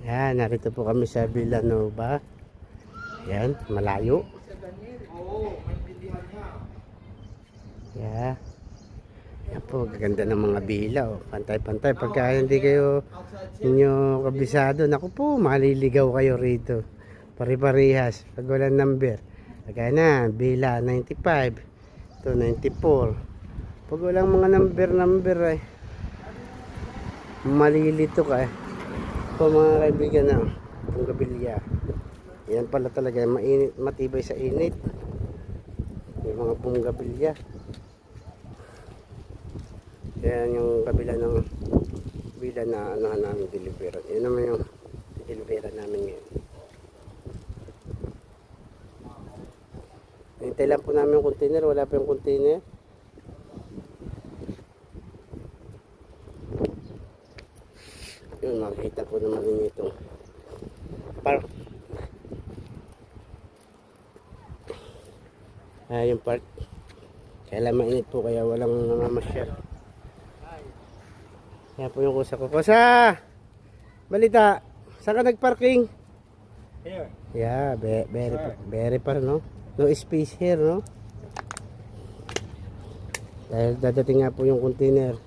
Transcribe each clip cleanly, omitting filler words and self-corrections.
Yan, narito po kami sa Villanova. Yan, malayo. Yeah. Yan po, gaganda ng mga bilaw. Pantay-pantay. Pagka hindi kayo inyo kabisado, naku po, maliligaw kayo rito. Pari-parihas. Pag walang number. Kaya na, bila 95 to 94. Pag walang mga number ay malilito ka eh. Po mga kaibigan na, itong gabilya. Yan pala talaga, mainit, matibay sa init. Yung mga bunggabilya. Yan yung kabila ng bila na ano namin deliveran. Yan naman yung deliveran namin ngayon. Hintay lang po namin yung container. Wala pa yung container. Yun, makikita po naman rin itong park. Yung park. Kaya mainit po kaya walang namamasyal. Yan po yung kusa ko. Kusa! Balita! Saan ka nagparking? Here. Yeah, very par, no? No space here, no? Dahil dadating nga po yung container.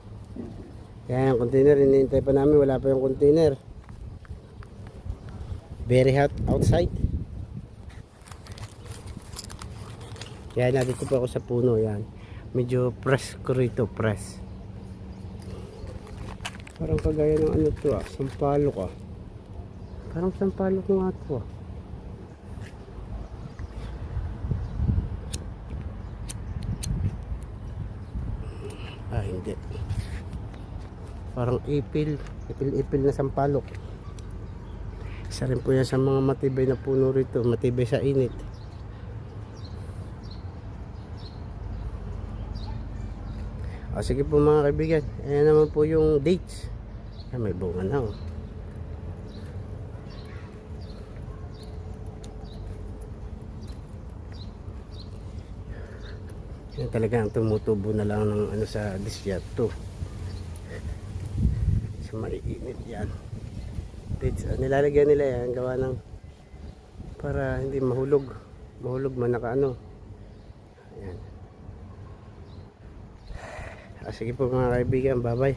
Yan, yung container, hinihintay pa namin. Wala pa yung container. Very hot outside. Yan, nandito po ako sa puno. Yan. Medyo press ko rito, press. Parang kagaya ng ano to sampalok Parang sampalok nga to hindi. Parang ipil na sampalok. Isa rin po yan sa mga matibay na puno rito. Matibay sa init. Sige po mga kaibigan. Ayan naman po yung dates. May bunga na Yan talaga ang tumutubo na lang ng ano sa disyerto. So maiinit yan. Dates. Nilalagyan nila yan. Gawa ng para hindi mahulog. Mahulog man naka ano. Ayan. Sige po mga kaibigan, bye bye.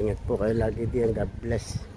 Ingat po kayo lagi diyan. God bless.